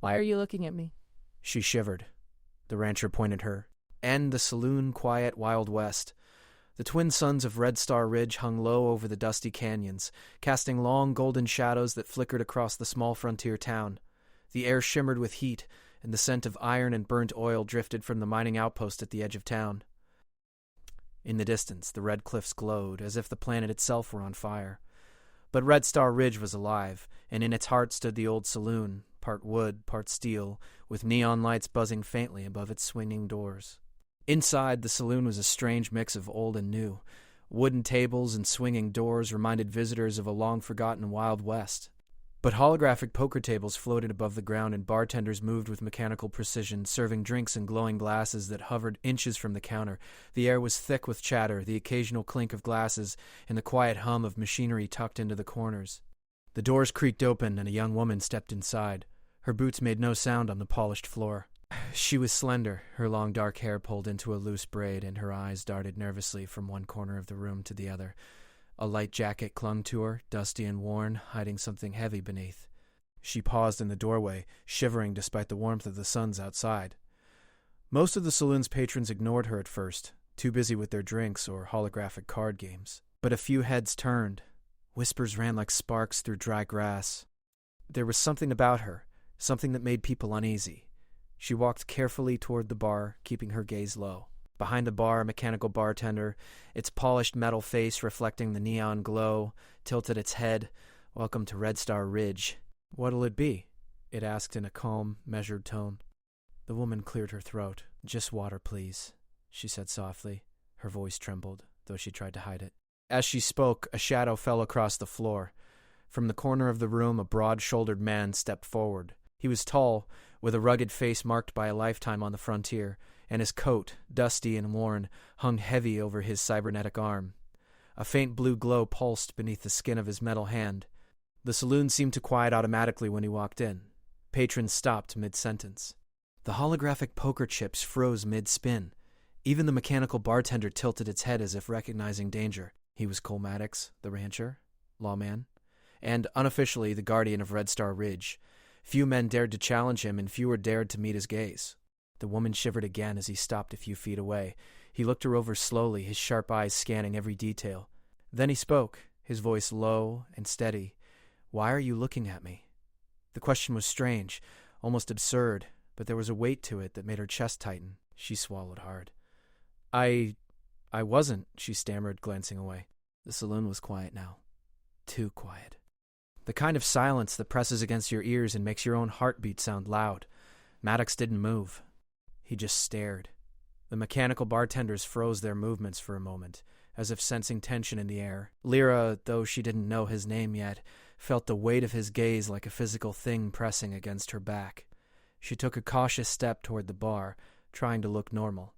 Why are you looking at me? She shivered. The rancher pointed her. And the saloon, quiet Wild West. The twin suns of Red Star Ridge hung low over the dusty canyons, casting long golden shadows that flickered across the small frontier town. The air shimmered with heat, and the scent of iron and burnt oil drifted from the mining outpost at the edge of town. In the distance, the red cliffs glowed, as if the planet itself were on fire. But Red Star Ridge was alive, and in its heart stood the old saloon, part wood, part steel, with neon lights buzzing faintly above its swinging doors. Inside, the saloon was a strange mix of old and new. Wooden tables and swinging doors reminded visitors of a long-forgotten Wild West. But holographic poker tables floated above the ground, and bartenders moved with mechanical precision, serving drinks in glowing glasses that hovered inches from the counter. The air was thick with chatter, the occasional clink of glasses, and the quiet hum of machinery tucked into the corners. The doors creaked open, and a young woman stepped inside. Her boots made no sound on the polished floor. She was slender, her long dark hair pulled into a loose braid, and her eyes darted nervously from one corner of the room to the other. A light jacket clung to her, dusty and worn, hiding something heavy beneath. She paused in the doorway, shivering despite the warmth of the suns outside. Most of the saloon's patrons ignored her at first, too busy with their drinks or holographic card games. But a few heads turned. Whispers ran like sparks through dry grass. There was something about her, something that made people uneasy. She walked carefully toward the bar, keeping her gaze low. Behind the bar, a mechanical bartender, its polished metal face reflecting the neon glow, tilted its head. "Welcome to Red Star Ridge." "What'll it be?" it asked in a calm, measured tone. The woman cleared her throat. "Just water, please," she said softly. Her voice trembled, though she tried to hide it. As she spoke, a shadow fell across the floor. From the corner of the room, a broad-shouldered man stepped forward. He was tall, with a rugged face marked by a lifetime on the frontier, and his coat, dusty and worn, hung heavy over his cybernetic arm. A faint blue glow pulsed beneath the skin of his metal hand. The saloon seemed to quiet automatically when he walked in. Patrons stopped mid-sentence. The holographic poker chips froze mid-spin. Even the mechanical bartender tilted its head as if recognizing danger. He was Cole Maddox, the rancher, lawman, and unofficially the guardian of Red Star Ridge. Few men dared to challenge him, and fewer dared to meet his gaze. The woman shivered again as he stopped a few feet away. He looked her over slowly, his sharp eyes scanning every detail. Then he spoke, his voice low and steady. "Why are you looking at me?" The question was strange, almost absurd, but there was a weight to it that made her chest tighten. She swallowed hard. I wasn't," she stammered, glancing away. The saloon was quiet now. Too quiet. The kind of silence that presses against your ears and makes your own heartbeat sound loud. Maddox didn't move. He just stared. The mechanical bartenders froze their movements for a moment, as if sensing tension in the air. Lyra, though she didn't know his name yet, felt the weight of his gaze like a physical thing pressing against her back. She took a cautious step toward the bar, trying to look normal.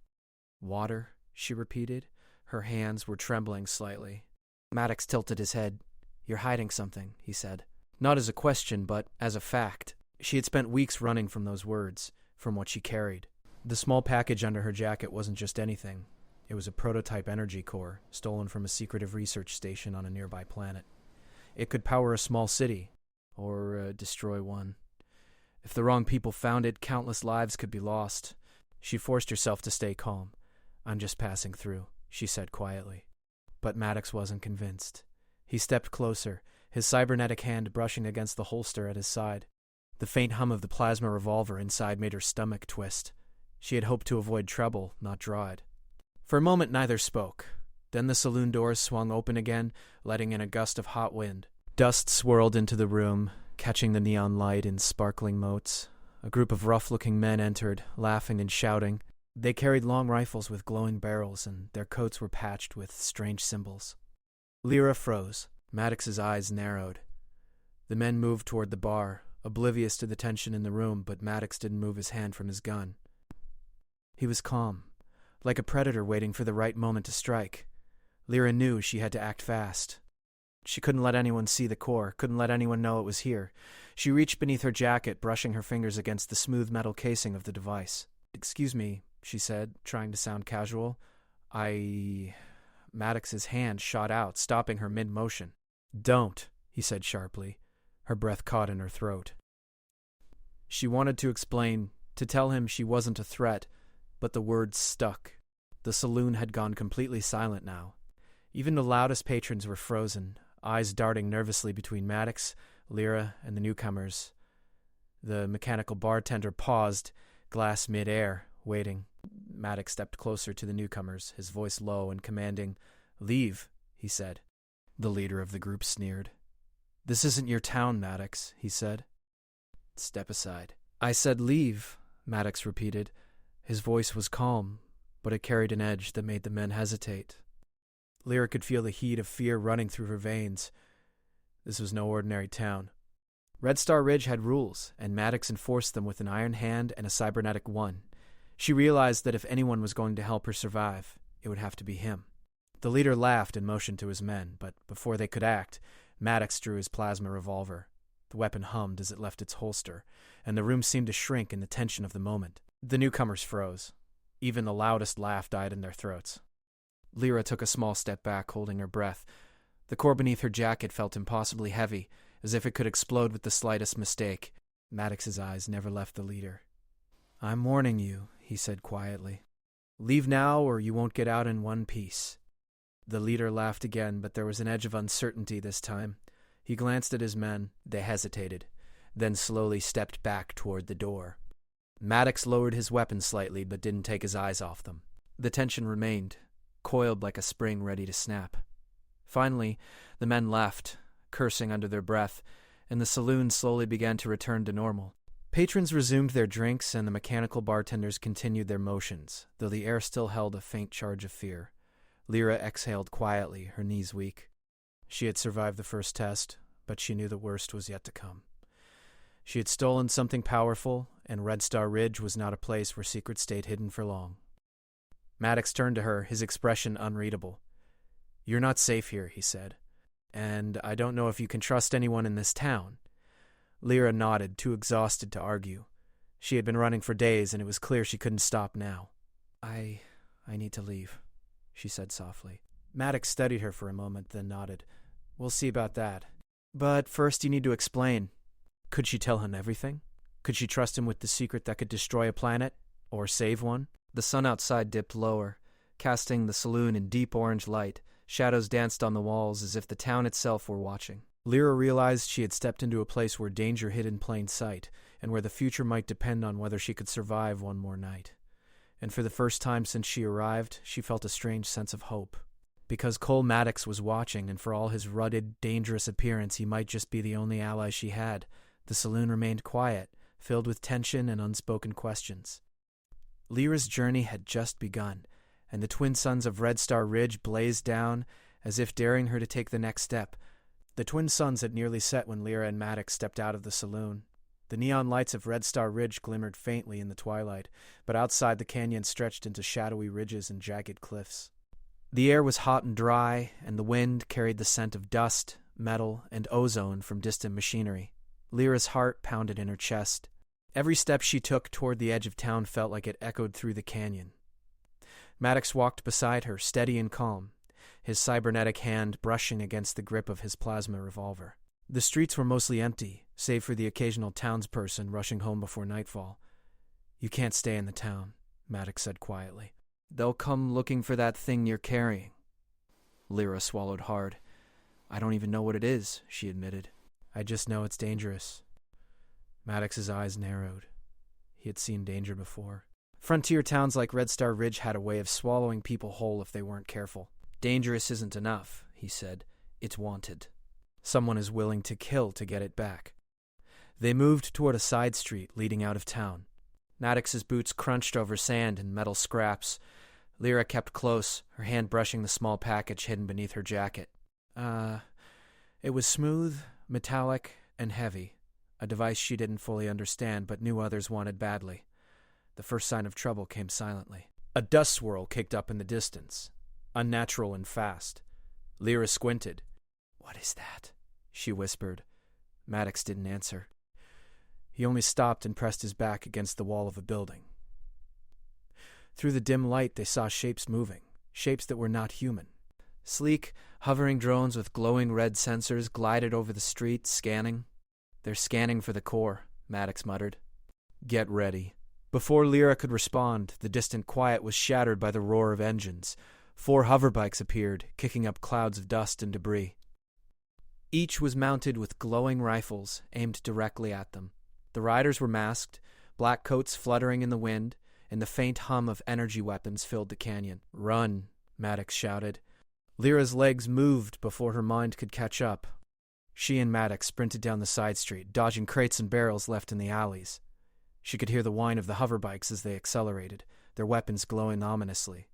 "Water?" she repeated. Her hands were trembling slightly. Maddox tilted his head. "You're hiding something," he said. Not as a question, but as a fact. She had spent weeks running from those words, from what she carried. The small package under her jacket wasn't just anything. It was a prototype energy core, stolen from a secretive research station on a nearby planet. It could power a small city, or destroy one. If the wrong people found it, countless lives could be lost. She forced herself to stay calm. "I'm just passing through," she said quietly. But Maddox wasn't convinced. He stepped closer, his cybernetic hand brushing against the holster at his side. The faint hum of the plasma revolver inside made her stomach twist. She had hoped to avoid trouble, not draw it. For a moment neither spoke. Then the saloon doors swung open again, letting in a gust of hot wind. Dust swirled into the room, catching the neon light in sparkling motes. A group of rough-looking men entered, laughing and shouting. They carried long rifles with glowing barrels, and their coats were patched with strange symbols. Lyra froze. Maddox's eyes narrowed. The men moved toward the bar, oblivious to the tension in the room, but Maddox didn't move his hand from his gun. He was calm, like a predator waiting for the right moment to strike. Lyra knew she had to act fast. She couldn't let anyone see the core, couldn't let anyone know it was here. She reached beneath her jacket, brushing her fingers against the smooth metal casing of the device. "Excuse me," she said, trying to sound casual. Maddox's hand shot out, stopping her mid-motion. "Don't," he said sharply. Her breath caught in her throat. She wanted to explain, to tell him she wasn't a threat, but the words stuck. The saloon had gone completely silent now. Even the loudest patrons were frozen, eyes darting nervously between Maddox, Lyra, and the newcomers. The mechanical bartender paused, glass mid-air, waiting. Maddox stepped closer to the newcomers, his voice low and commanding. "Leave," he said. The leader of the group sneered. "This isn't your town, Maddox," he said. "Step aside." "I said leave," Maddox repeated. His voice was calm, but it carried an edge that made the men hesitate. Lyra could feel the heat of fear running through her veins. This was no ordinary town. Red Star Ridge had rules, and Maddox enforced them with an iron hand and a cybernetic one. She realized that if anyone was going to help her survive, it would have to be him. The leader laughed and motioned to his men, but before they could act, Maddox drew his plasma revolver. The weapon hummed as it left its holster, and the room seemed to shrink in the tension of the moment. The newcomers froze. Even the loudest laugh died in their throats. Lyra took a small step back, holding her breath. The core beneath her jacket felt impossibly heavy, as if it could explode with the slightest mistake. Maddox's eyes never left the leader. "I'm warning you," he said quietly. "Leave now or you won't get out in one piece." The leader laughed again, but there was an edge of uncertainty this time. He glanced at his men. They hesitated, then slowly stepped back toward the door. Maddox lowered his weapon slightly, but didn't take his eyes off them. The tension remained, coiled like a spring ready to snap. Finally, the men left, cursing under their breath, and the saloon slowly began to return to normal. Patrons resumed their drinks, and the mechanical bartenders continued their motions, though the air still held a faint charge of fear. Lyra exhaled quietly, her knees weak. She had survived the first test, but she knew the worst was yet to come. She had stolen something powerful, and Red Star Ridge was not a place where secrets stayed hidden for long. Maddox turned to her, his expression unreadable. "You're not safe here," he said, "and I don't know if you can trust anyone in this town." Lyra nodded, too exhausted to argue. She had been running for days, and it was clear she couldn't stop now. I need to leave," she said softly. Maddox studied her for a moment, then nodded. "We'll see about that. But first you need to explain." Could she tell him everything? Could she trust him with the secret that could destroy a planet, or save one? The sun outside dipped lower, casting the saloon in deep orange light. Shadows danced on the walls as if the town itself were watching. Lyra realized she had stepped into a place where danger hid in plain sight, and where the future might depend on whether she could survive one more night. And for the first time since she arrived, she felt a strange sense of hope. Because Cole Maddox was watching, and for all his rugged, dangerous appearance, he might just be the only ally she had, the saloon remained quiet, filled with tension and unspoken questions. Lyra's journey had just begun, and the twin suns of Red Star Ridge blazed down, as if daring her to take the next step. The twin suns had nearly set when Lyra and Maddox stepped out of the saloon. The neon lights of Red Star Ridge glimmered faintly in the twilight, but outside the canyon stretched into shadowy ridges and jagged cliffs. The air was hot and dry, and the wind carried the scent of dust, metal, and ozone from distant machinery. Lyra's heart pounded in her chest. Every step she took toward the edge of town felt like it echoed through the canyon. Maddox walked beside her, steady and calm, his cybernetic hand brushing against the grip of his plasma revolver. The streets were mostly empty, save for the occasional townsperson rushing home before nightfall. "You can't stay in the town," Maddox said quietly. "They'll come looking for that thing you're carrying." Lyra swallowed hard. "I don't even know what it is," she admitted. "I just know it's dangerous." Maddox's eyes narrowed. He had seen danger before. Frontier towns like Red Star Ridge had a way of swallowing people whole if they weren't careful. "Dangerous isn't enough," he said. "It's wanted. Someone is willing to kill to get it back." They moved toward a side street leading out of town. Maddox's boots crunched over sand and metal scraps. Lyra kept close, her hand brushing the small package hidden beneath her jacket. It was smooth, metallic, and heavy, a device she didn't fully understand but knew others wanted badly. The first sign of trouble came silently. A dust swirl kicked up in the distance, unnatural and fast. Lyra squinted. "What is that?" she whispered. Maddox didn't answer. He only stopped and pressed his back against the wall of a building. Through the dim light they saw shapes moving, shapes that were not human. Sleek, hovering drones with glowing red sensors glided over the street, scanning. "They're scanning for the core," Maddox muttered. Get ready. Before Lyra could respond, the distant quiet was shattered by the roar of engines. 4 hoverbikes appeared, kicking up clouds of dust and debris. Each was mounted with glowing rifles aimed directly at them. The riders were masked, black coats fluttering in the wind, and the faint hum of energy weapons filled the canyon. "Run," Maddox shouted. Lyra's legs moved before her mind could catch up. She and Maddox sprinted down the side street, dodging crates and barrels left in the alleys. She could hear the whine of the hoverbikes as they accelerated, their weapons glowing ominously.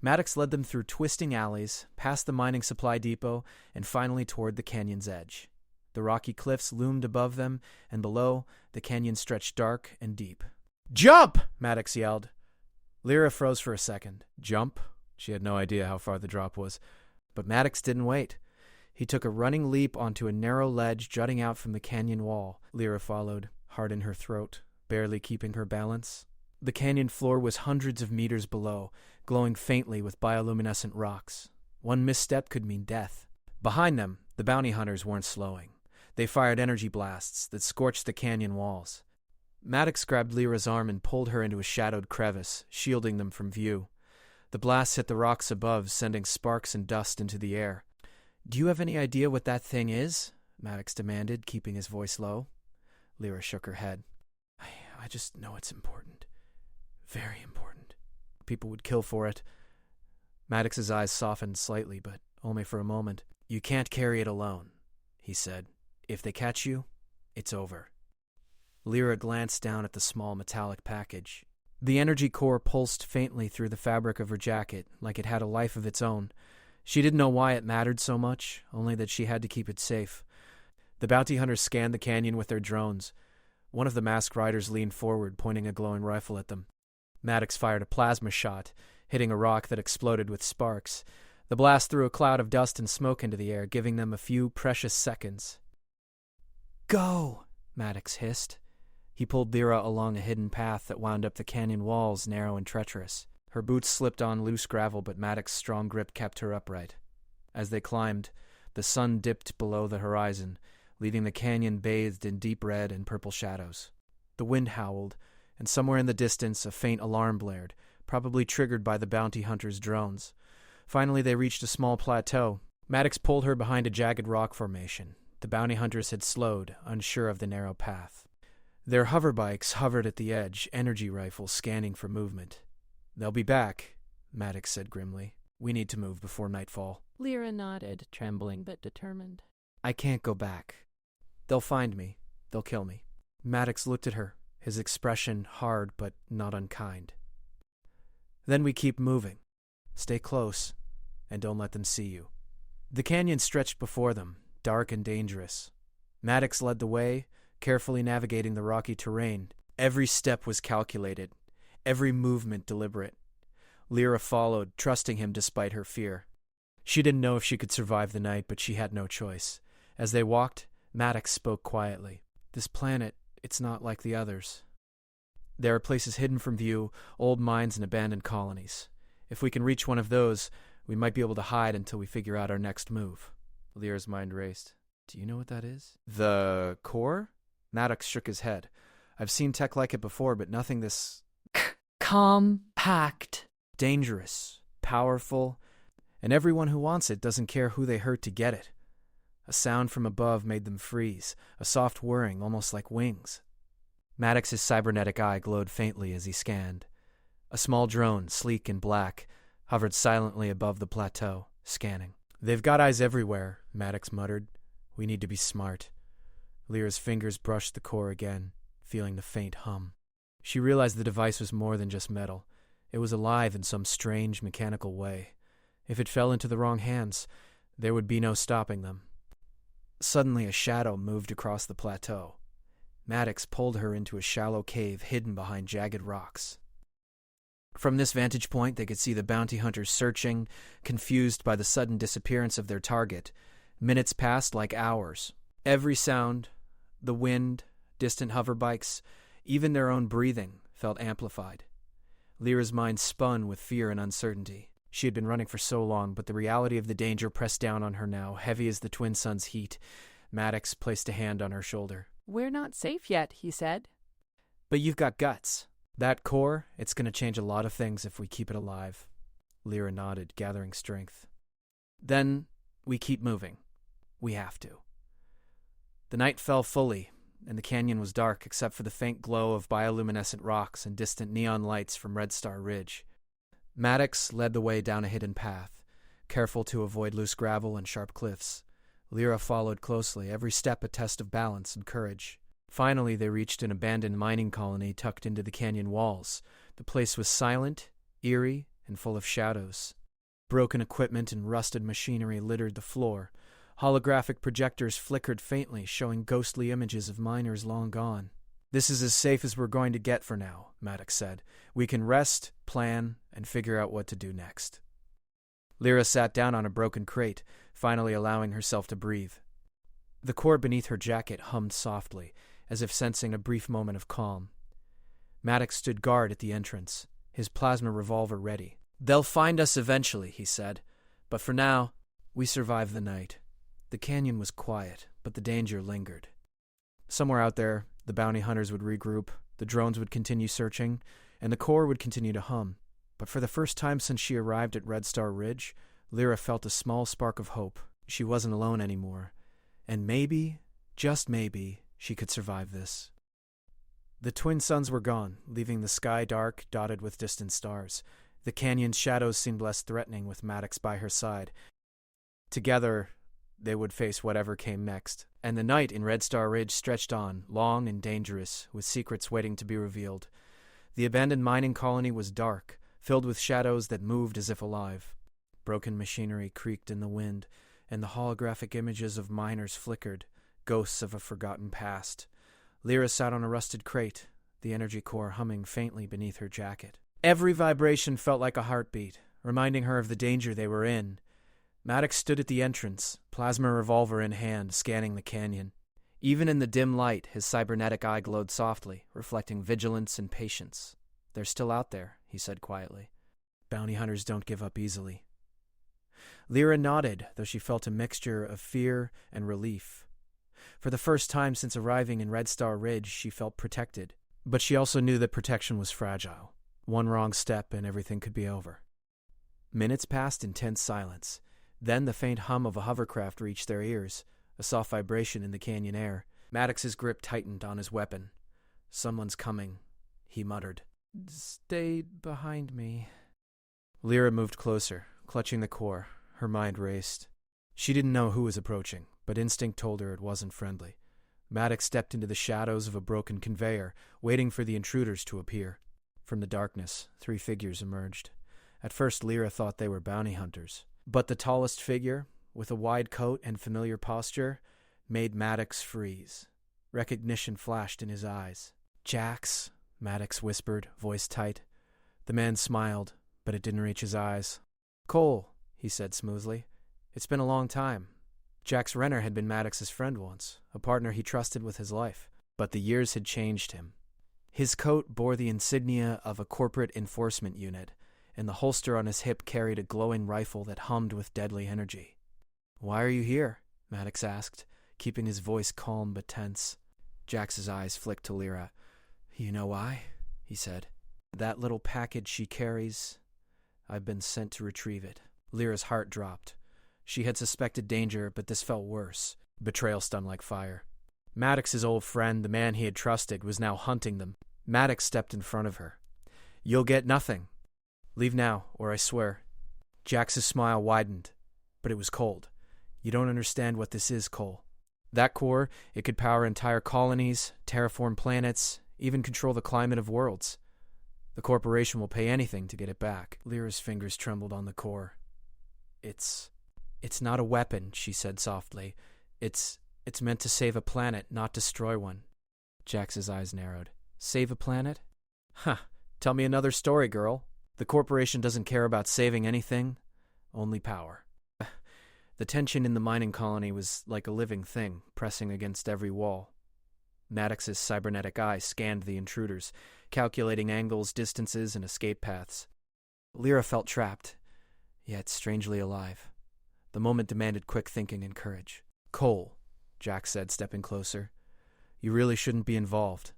Maddox led them through twisting alleys, past the mining supply depot, and finally toward the canyon's edge. The rocky cliffs loomed above them, and below, the canyon stretched dark and deep. "Jump!" Maddox yelled. Lyra froze for a second. Jump? She had no idea how far the drop was. But Maddox didn't wait. He took a running leap onto a narrow ledge jutting out from the canyon wall. Lyra followed, heart in her throat, barely keeping her balance. The canyon floor was hundreds of meters below, glowing faintly with bioluminescent rocks. One misstep could mean death. Behind them, the bounty hunters weren't slowing. They fired energy blasts that scorched the canyon walls. Maddox grabbed Lyra's arm and pulled her into a shadowed crevice, shielding them from view. The blasts hit the rocks above, sending sparks and dust into the air. "Do you have any idea what that thing is?" Maddox demanded, keeping his voice low. Lyra shook her head. I just know it's important. Very important. People would kill for it." Maddox's eyes softened slightly, but only for a moment. "You can't carry it alone," he said. "If they catch you, it's over." Lyra glanced down at the small metallic package. The energy core pulsed faintly through the fabric of her jacket, like it had a life of its own. She didn't know why it mattered so much, only that she had to keep it safe. The bounty hunters scanned the canyon with their drones. One of the masked riders leaned forward, pointing a glowing rifle at them. Maddox fired a plasma shot, hitting a rock that exploded with sparks. The blast threw a cloud of dust and smoke into the air, giving them a few precious seconds. "Go!" Maddox hissed. He pulled Lyra along a hidden path that wound up the canyon walls, narrow and treacherous. Her boots slipped on loose gravel, but Maddox's strong grip kept her upright. As they climbed, the sun dipped below the horizon, leaving the canyon bathed in deep red and purple shadows. The wind howled, and somewhere in the distance a faint alarm blared, probably triggered by the bounty hunters' drones. Finally, they reached a small plateau. Maddox pulled her behind a jagged rock formation. The bounty hunters had slowed, unsure of the narrow path. Their hoverbikes hovered at the edge, energy rifles scanning for movement. "They'll be back," Maddox said grimly. "We need to move before nightfall." Lyra nodded, trembling but determined. "I can't go back. They'll find me. They'll kill me." Maddox looked at her, his expression hard but not unkind. "Then we keep moving. Stay close, and don't let them see you." The canyon stretched before them, dark and dangerous. Maddox led the way, carefully navigating the rocky terrain. Every step was calculated, every movement deliberate. Lyra followed, trusting him despite her fear. She didn't know if she could survive the night, but she had no choice. As they walked, Maddox spoke quietly. "This planet, it's not like the others. There are places hidden from view, old mines and abandoned colonies. If we can reach one of those, we might be able to hide until we figure out our next move." Lyra's mind raced. "Do you know what that is?" "The core?" Maddox shook his head. "I've seen tech like it before, but nothing this... compact. Dangerous, powerful, and everyone who wants it doesn't care who they hurt to get it." A sound from above made them freeze, a soft whirring, almost like wings. Maddox's cybernetic eye glowed faintly as he scanned. A small drone, sleek and black, hovered silently above the plateau, scanning. "They've got eyes everywhere," Maddox muttered. "We need to be smart." Lyra's fingers brushed the core again, feeling the faint hum. She realized the device was more than just metal. It was alive in some strange mechanical way. If it fell into the wrong hands, there would be no stopping them. Suddenly, a shadow moved across the plateau. Maddox pulled her into a shallow cave hidden behind jagged rocks. From this vantage point, they could see the bounty hunters searching, confused by the sudden disappearance of their target. Minutes passed like hours. Every sound, the wind, distant hoverbikes, even their own breathing, felt amplified. Lyra's mind spun with fear and uncertainty. She had been running for so long, but the reality of the danger pressed down on her now, heavy as the twin sun's heat. Maddox placed a hand on her shoulder. "We're not safe yet," he said. But you've got guts. That core, it's going to change a lot of things if we keep it alive. Lyra nodded, gathering strength. Then we keep moving. We have to. The night fell fully, and the canyon was dark except for the faint glow of bioluminescent rocks and distant neon lights from Red Star Ridge. Maddox led the way down a hidden path, careful to avoid loose gravel and sharp cliffs. Lyra followed closely, every step a test of balance and courage. Finally, they reached an abandoned mining colony tucked into the canyon walls. The place was silent, eerie, and full of shadows. Broken equipment and rusted machinery littered the floor. Holographic projectors flickered faintly, showing ghostly images of miners long gone. "This is as safe as we're going to get for now," Maddox said. "We can rest, plan, and figure out what to do next." Lyra sat down on a broken crate, finally allowing herself to breathe. The core beneath her jacket hummed softly, as if sensing a brief moment of calm. Maddox stood guard at the entrance, his plasma revolver ready. "They'll find us eventually," he said. "But for now, we survive the night." The canyon was quiet, but the danger lingered. Somewhere out there, the bounty hunters would regroup, the drones would continue searching, and the core would continue to hum. But for the first time since she arrived at Red Star Ridge, Lyra felt a small spark of hope. She wasn't alone anymore. And maybe, just maybe, she could survive this. The twin suns were gone, leaving the sky dark, dotted with distant stars. The canyon's shadows seemed less threatening with Maddox by her side. Together, they would face whatever came next. And the night in Red Star Ridge stretched on, long and dangerous, with secrets waiting to be revealed. The abandoned mining colony was dark, filled with shadows that moved as if alive. Broken machinery creaked in the wind, and the holographic images of miners flickered, ghosts of a forgotten past. Lyra sat on a rusted crate, the energy core humming faintly beneath her jacket. Every vibration felt like a heartbeat, reminding her of the danger they were in. Maddox stood at the entrance, plasma revolver in hand, scanning the canyon. Even in the dim light, his cybernetic eye glowed softly, reflecting vigilance and patience. "They're still out there," he said quietly. "Bounty hunters don't give up easily." Lyra nodded, though she felt a mixture of fear and relief. For the first time since arriving in Red Star Ridge, she felt protected. But she also knew that protection was fragile. One wrong step and everything could be over. Minutes passed in tense silence. Then the faint hum of a hovercraft reached their ears, a soft vibration in the canyon air. Maddox's grip tightened on his weapon. "Someone's coming," he muttered. "Stay behind me." Lyra moved closer, clutching the core. Her mind raced. She didn't know who was approaching, but instinct told her it wasn't friendly. Maddox stepped into the shadows of a broken conveyor, waiting for the intruders to appear. From the darkness, 3 figures emerged. At first, Lyra thought they were bounty hunters. But the tallest figure, with a wide coat and familiar posture, made Maddox freeze. Recognition flashed in his eyes. "Jax," Maddox whispered, voice tight. The man smiled, but it didn't reach his eyes. "Cole," he said smoothly. "It's been a long time." Jax Renner had been Maddox's friend once, a partner he trusted with his life, but the years had changed him. His coat bore the insignia of a corporate enforcement unit, and the holster on his hip carried a glowing rifle that hummed with deadly energy. "Why are you here?" Maddox asked, keeping his voice calm but tense. Jax's eyes flicked to Lyra. "You know why?" he said. "That little package she carries, I've been sent to retrieve it." Lyra's heart dropped. She had suspected danger, but this felt worse. Betrayal stung like fire. Maddox's old friend, the man he had trusted, was now hunting them. Maddox stepped in front of her. "You'll get nothing. Leave now, or I swear." Jax's smile widened, but it was cold. "You don't understand what this is, Cole. That core, it could power entire colonies, terraform planets, even control the climate of worlds. The corporation will pay anything to get it back." Lyra's fingers trembled on the core. It's not a weapon," she said softly. It's meant to save a planet, not destroy one." Jax's eyes narrowed. "Save a planet? Huh. Tell me another story, girl. The corporation doesn't care about saving anything, only power." The tension in the mining colony was like a living thing, pressing against every wall. Maddox's cybernetic eye scanned the intruders, calculating angles, distances, and escape paths. Lyra felt trapped, yet strangely alive. The moment demanded quick thinking and courage. "Cole," Jax said, stepping closer, "you really shouldn't be involved.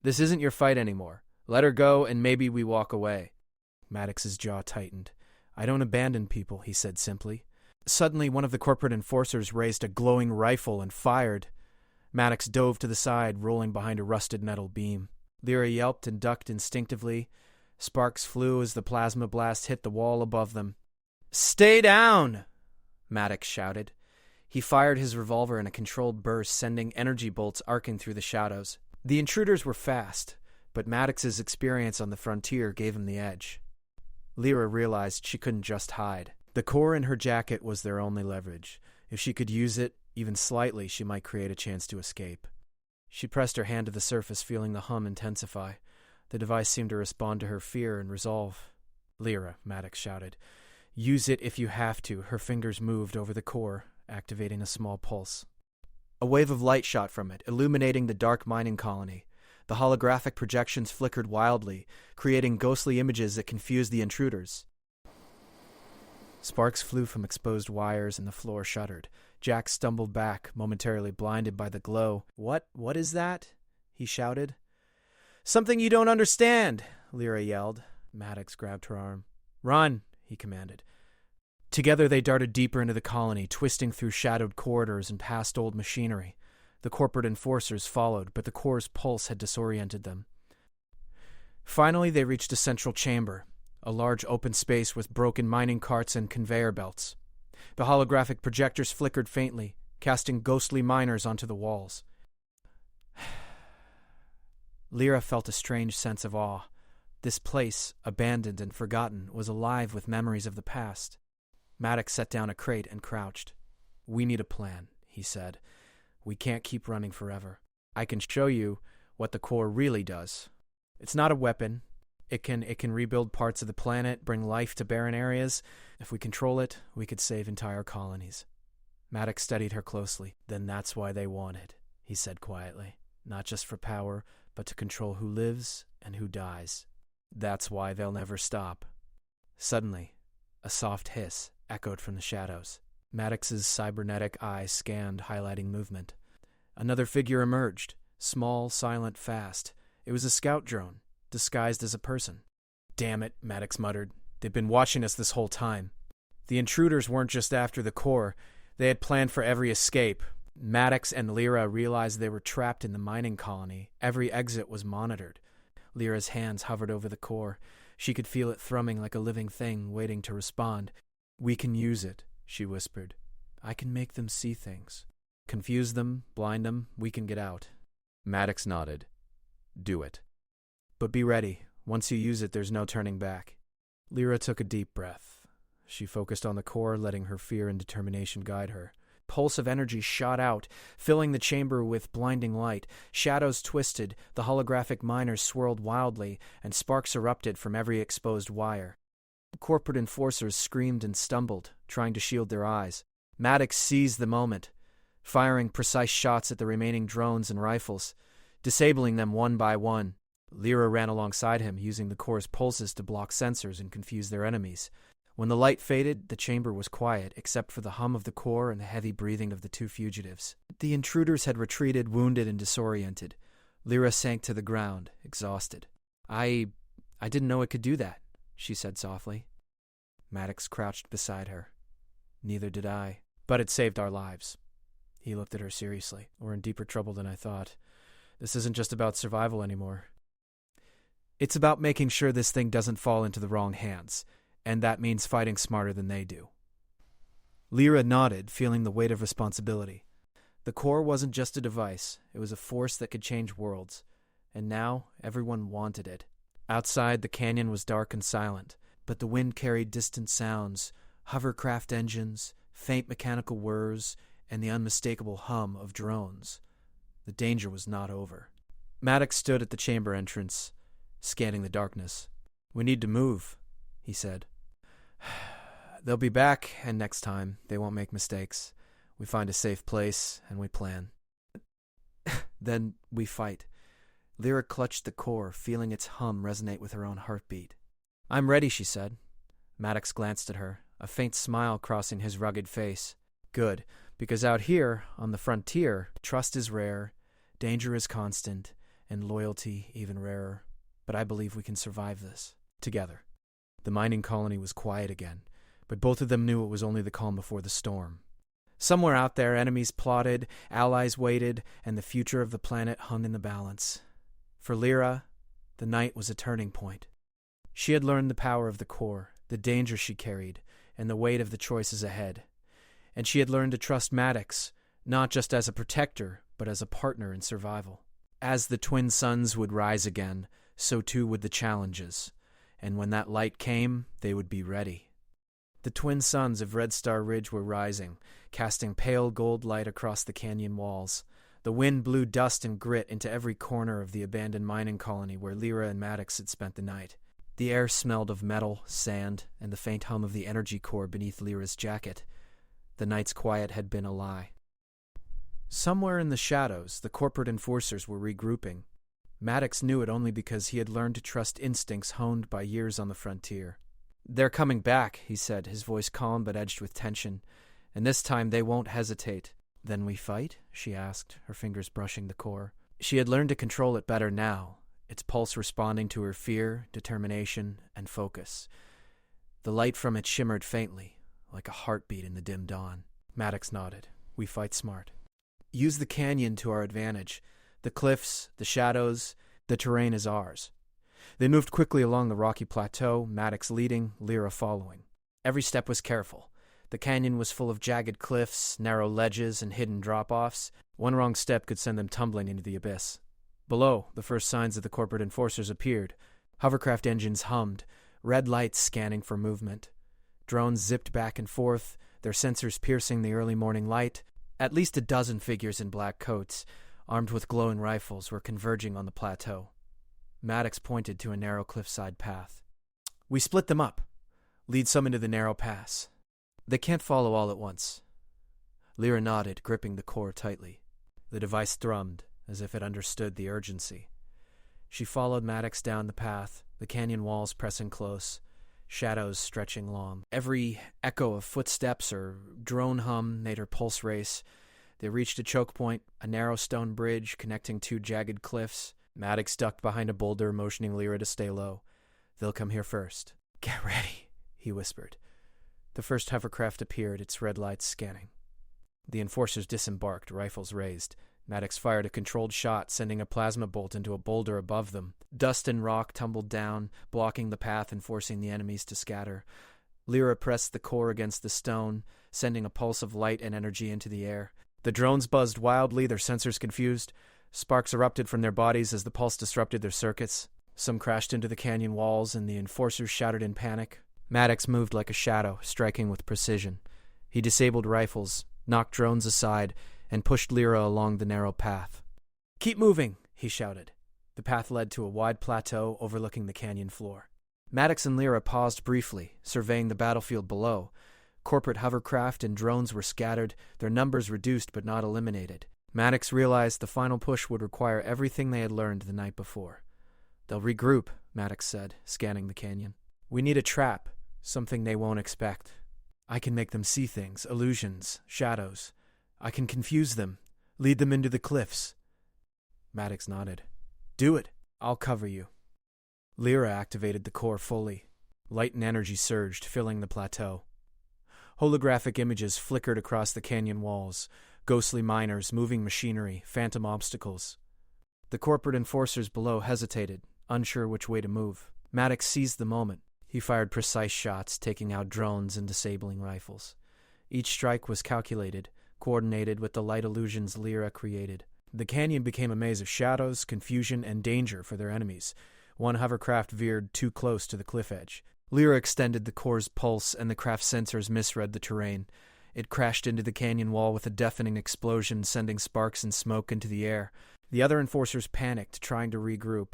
This isn't your fight anymore. Let her go, and maybe we walk away. Maddox's jaw tightened. I don't abandon people, he said simply. Suddenly, one of the corporate enforcers raised a glowing rifle and fired. Maddox dove to the side, rolling behind a rusted metal beam. Lyra yelped and ducked instinctively. Sparks flew as the plasma blast hit the wall above them. "Stay down!" Maddox shouted. He fired his revolver in a controlled burst, sending energy bolts arcing through the shadows. The intruders were fast, but Maddox's experience on the frontier gave him the edge. Lyra realized she couldn't just hide. The core in her jacket was their only leverage. If she could use it, even slightly, she might create a chance to escape. She pressed her hand to the surface, feeling the hum intensify. The device seemed to respond to her fear and resolve. "Lyra," Maddox shouted. "Use it if you have to." Her fingers moved over the core, activating a small pulse. A wave of light shot from it, illuminating the dark mining colony. The holographic projections flickered wildly, creating ghostly images that confused the intruders. Sparks flew from exposed wires and the floor shuddered. Jack stumbled back, momentarily blinded by the glow. What is that?" he shouted. "Something you don't understand," Lyra yelled. Maddox grabbed her arm. "Run," he commanded. Together they darted deeper into the colony, twisting through shadowed corridors and past old machinery. The corporate enforcers followed, but the core's pulse had disoriented them. Finally, they reached a central chamber, a large open space with broken mining carts and conveyor belts. The holographic projectors flickered faintly, casting ghostly miners onto the walls. Lyra felt a strange sense of awe. This place, abandoned and forgotten, was alive with memories of the past. Maddox set down a crate and crouched. "We need a plan," he said. "We can't keep running forever. I can show you what the core really does. It's not a weapon. It can rebuild parts of the planet, bring life to barren areas. If we control it, we could save entire colonies." Maddox studied her closely. "Then that's why they want it," he said quietly. "Not just for power, but to control who lives and who dies. That's why they'll never stop." Suddenly, a soft hiss echoed from the shadows. Maddox's cybernetic eyes scanned, highlighting movement. Another figure emerged, small, silent, fast. It was a scout drone, disguised as a person. "Damn it," Maddox muttered. "They've been watching us this whole time." The intruders weren't just after the core. They had planned for every escape. Maddox and Lyra realized they were trapped in the mining colony. Every exit was monitored. Lyra's hands hovered over the core. She could feel it thrumming like a living thing, waiting to respond. "We can use it," she whispered. "I can make them see things. Confuse them, blind them, we can get out." Maddox nodded. "Do it. But be ready. Once you use it, there's no turning back." Lyra took a deep breath. She focused on the core, letting her fear and determination guide her. Pulse of energy shot out, filling the chamber with blinding light. Shadows twisted, the holographic miners swirled wildly, and sparks erupted from every exposed wire. Corporate enforcers screamed and stumbled, trying to shield their eyes. Maddox seized the moment, firing precise shots at the remaining drones and rifles, disabling them one by one. Lyra ran alongside him, using the core's pulses to block sensors and confuse their enemies. When the light faded, the chamber was quiet, except for the hum of the core and the heavy breathing of the two fugitives. The intruders had retreated, wounded and disoriented. Lyra sank to the ground, exhausted. I didn't know it could do that," she said softly. Maddox crouched beside her. "Neither did I. But it saved our lives." He looked at her seriously. "We're in deeper trouble than I thought. This isn't just about survival anymore. It's about making sure this thing doesn't fall into the wrong hands. And that means fighting smarter than they do." Lyra nodded, feeling the weight of responsibility. The core wasn't just a device. It was a force that could change worlds. And now, everyone wanted it. Outside, the canyon was dark and silent, but the wind carried distant sounds, hovercraft engines, faint mechanical whirs, and the unmistakable hum of drones. The danger was not over. Maddox stood at the chamber entrance, scanning the darkness. "We need to move," he said. "They'll be back, and next time, they won't make mistakes. We find a safe place, and we plan. Then we fight." Lyra clutched the core, feeling its hum resonate with her own heartbeat. "I'm ready," she said. Maddox glanced at her, a faint smile crossing his rugged face. "Good, because out here, on the frontier, trust is rare, danger is constant, and loyalty even rarer. But I believe we can survive this. Together. The mining colony was quiet again, but both of them knew it was only the calm before the storm. Somewhere out there, enemies plotted, allies waited, and the future of the planet hung in the balance. For Lyra, the night was a turning point. She had learned the power of the core, the danger she carried, and the weight of the choices ahead. And she had learned to trust Maddox, not just as a protector, but as a partner in survival. As the twin suns would rise again, so too would the challenges. And when that light came, they would be ready. The twin suns of Red Star Ridge were rising, casting pale gold light across the canyon walls. The wind blew dust and grit into every corner of the abandoned mining colony where Lyra and Maddox had spent the night. The air smelled of metal, sand, and the faint hum of the energy core beneath Lyra's jacket. The night's quiet had been a lie. Somewhere in the shadows, the corporate enforcers were regrouping. Maddox knew it only because he had learned to trust instincts honed by years on the frontier. "They're coming back," he said, his voice calm but edged with tension. "And this time they won't hesitate." "Then we fight?" she asked, her fingers brushing the core. She had learned to control it better now, its pulse responding to her fear, determination, and focus. The light from it shimmered faintly, like a heartbeat in the dim dawn. Maddox nodded. "We fight smart. Use the canyon to our advantage. The cliffs, the shadows, the terrain is ours." They moved quickly along the rocky plateau, Maddox leading, Lyra following. Every step was careful. The canyon was full of jagged cliffs, narrow ledges, and hidden drop-offs. One wrong step could send them tumbling into the abyss. Below, the first signs of the corporate enforcers appeared. Hovercraft engines hummed, red lights scanning for movement. Drones zipped back and forth, their sensors piercing the early morning light. At least a dozen figures in black coats, armed with glowing rifles, were converging on the plateau. Maddox pointed to a narrow cliffside path. "We split them up. Lead some into the narrow pass. They can't follow all at once." Lyra nodded, gripping the core tightly. The device thrummed, as if it understood the urgency. She followed Maddox down the path, the canyon walls pressing close, shadows stretching long. Every echo of footsteps or drone hum made her pulse race. They reached a choke point, a narrow stone bridge connecting two jagged cliffs. Maddox ducked behind a boulder, motioning Lyra to stay low. "They'll come here first." "Get ready," he whispered. The first hovercraft appeared, its red lights scanning. The enforcers disembarked, rifles raised. Maddox fired a controlled shot, sending a plasma bolt into a boulder above them. Dust and rock tumbled down, blocking the path and forcing the enemies to scatter. Lyra pressed the core against the stone, sending a pulse of light and energy into the air. The drones buzzed wildly, their sensors confused. Sparks erupted from their bodies as the pulse disrupted their circuits. Some crashed into the canyon walls, and the enforcers shouted in panic. Maddox moved like a shadow, striking with precision. He disabled rifles, knocked drones aside, and pushed Lyra along the narrow path. "Keep moving," he shouted. The path led to a wide plateau overlooking the canyon floor. Maddox and Lyra paused briefly, surveying the battlefield below. Corporate hovercraft and drones were scattered, their numbers reduced but not eliminated. Maddox realized the final push would require everything they had learned the night before. "They'll regroup," Maddox said, scanning the canyon. "We need a trap, something they won't expect. I can make them see things, illusions, shadows. I can confuse them, lead them into the cliffs." Maddox nodded. "Do it. I'll cover you." Lyra activated the core fully. Light and energy surged, filling the plateau. Holographic images flickered across the canyon walls, ghostly miners, moving machinery, phantom obstacles. The corporate enforcers below hesitated, unsure which way to move. Maddox seized the moment. He fired precise shots, taking out drones and disabling rifles. Each strike was calculated, coordinated with the light illusions Lyra created. The canyon became a maze of shadows, confusion, and danger for their enemies. One hovercraft veered too close to the cliff edge. Lyra extended the core's pulse, and the craft's sensors misread the terrain. It crashed into the canyon wall with a deafening explosion, sending sparks and smoke into the air. The other enforcers panicked, trying to regroup.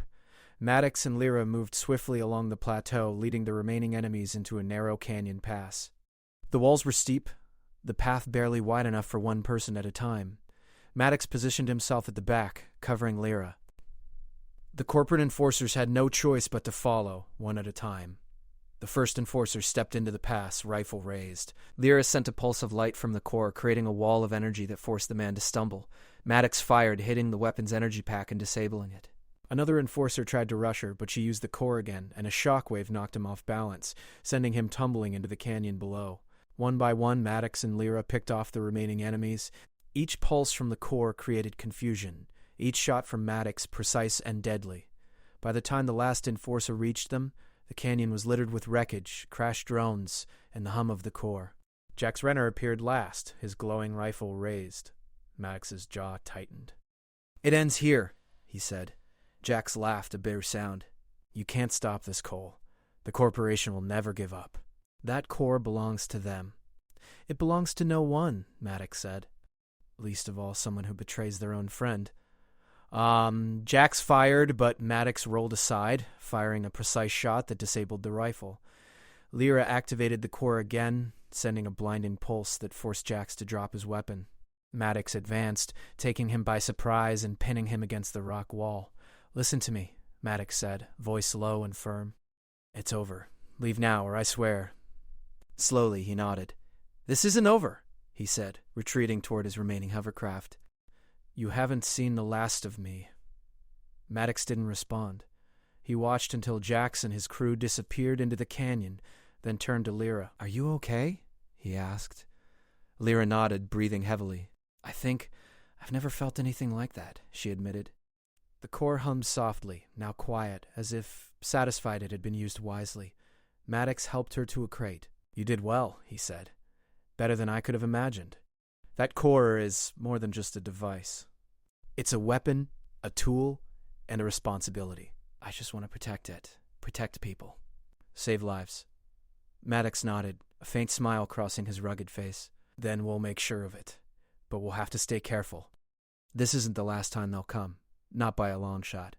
Maddox and Lyra moved swiftly along the plateau, leading the remaining enemies into a narrow canyon pass. The walls were steep, the path barely wide enough for one person at a time. Maddox positioned himself at the back, covering Lyra. The corporate enforcers had no choice but to follow, one at a time. The first enforcer stepped into the pass, rifle raised. Lyra sent a pulse of light from the core, creating a wall of energy that forced the man to stumble. Maddox fired, hitting the weapon's energy pack and disabling it. Another enforcer tried to rush her, but she used the core again, and a shockwave knocked him off balance, sending him tumbling into the canyon below. One by one, Maddox and Lyra picked off the remaining enemies. Each pulse from the core created confusion, each shot from Maddox precise and deadly. By the time the last enforcer reached them, the canyon was littered with wreckage, crashed drones, and the hum of the core. Jax Renner appeared last, his glowing rifle raised. Maddox's jaw tightened. "It ends here," he said. Jax laughed, a bitter sound. "You can't stop this, Cole. The corporation will never give up. That core belongs to them." "It belongs to no one," Maddox said. "Least of all someone who betrays their own friend." Jax fired, but Maddox rolled aside, firing a precise shot that disabled the rifle. Lyra activated the core again, sending a blinding pulse that forced Jax to drop his weapon. Maddox advanced, taking him by surprise and pinning him against the rock wall. "Listen to me," Maddox said, voice low and firm. "It's over. Leave now, or I swear." Slowly, he nodded. "This isn't over," he said, retreating toward his remaining hovercraft. "You haven't seen the last of me." Maddox didn't respond. He watched until Jax and his crew disappeared into the canyon, then turned to Lyra. "Are you okay?" he asked. Lyra nodded, breathing heavily. I've never felt anything like that," she admitted. The core hummed softly, now quiet, as if satisfied it had been used wisely. Maddox helped her to a crate. "You did well," he said. "Better than I could have imagined. That core is more than just a device. It's a weapon, a tool, and a responsibility. I just want to protect it. Protect people. Save lives." Maddox nodded, a faint smile crossing his rugged face. "Then we'll make sure of it. But we'll have to stay careful. This isn't the last time they'll come. Not by a long shot."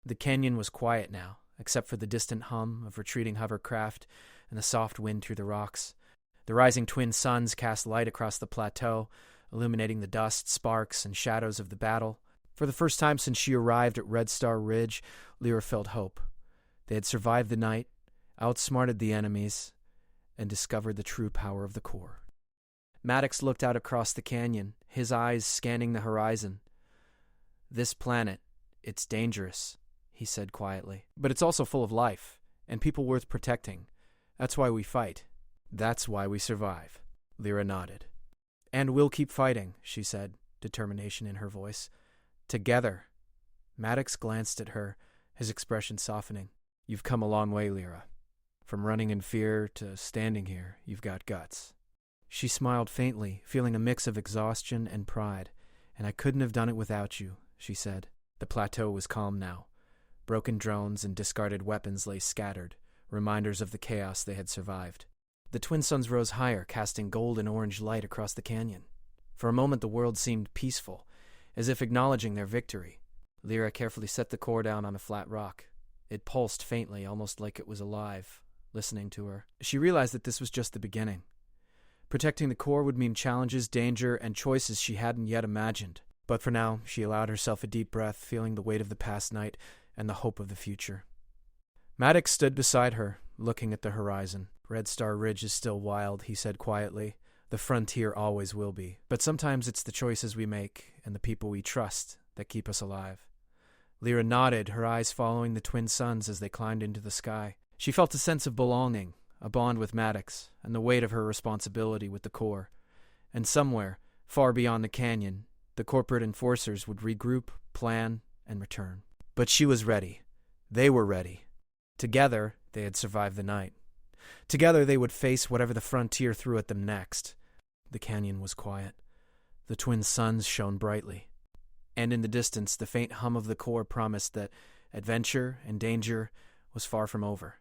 The canyon was quiet now, except for the distant hum of retreating hovercraft and the soft wind through the rocks. The rising twin suns cast light across the plateau, illuminating the dust, sparks, and shadows of the battle. For the first time since she arrived at Red Star Ridge, Lyra felt hope. They had survived the night, outsmarted the enemies, and discovered the true power of the core. Maddox looked out across the canyon, his eyes scanning the horizon. "This planet, it's dangerous," he said quietly. "But it's also full of life, and people worth protecting. That's why we fight. That's why we survive." Lyra nodded. "And we'll keep fighting," she said, determination in her voice. "Together." Maddox glanced at her, his expression softening. "You've come a long way, Lyra. From running in fear to standing here, you've got guts." She smiled faintly, feeling a mix of exhaustion and pride. "And I couldn't have done it without you," she said. The plateau was calm now. Broken drones and discarded weapons lay scattered, reminders of the chaos they had survived. The twin suns rose higher, casting gold and orange light across the canyon. For a moment the world seemed peaceful, as if acknowledging their victory. Lyra carefully set the core down on a flat rock. It pulsed faintly, almost like it was alive, listening to her. She realized that this was just the beginning. Protecting the core would mean challenges, danger, and choices she hadn't yet imagined. But for now, she allowed herself a deep breath, feeling the weight of the past night and the hope of the future. Maddox stood beside her, looking at the horizon. "Red Star Ridge is still wild," he said quietly. "The frontier always will be. But sometimes it's the choices we make and the people we trust that keep us alive." Lyra nodded, her eyes following the twin suns as they climbed into the sky. She felt a sense of belonging, a bond with Maddox, and the weight of her responsibility with the core. And somewhere, far beyond the canyon, the corporate enforcers would regroup, plan, and return. But she was ready. They were ready. Together, they had survived the night. Together, they would face whatever the frontier threw at them next. The canyon was quiet. The twin suns shone brightly. And in the distance, the faint hum of the core promised that adventure and danger was far from over.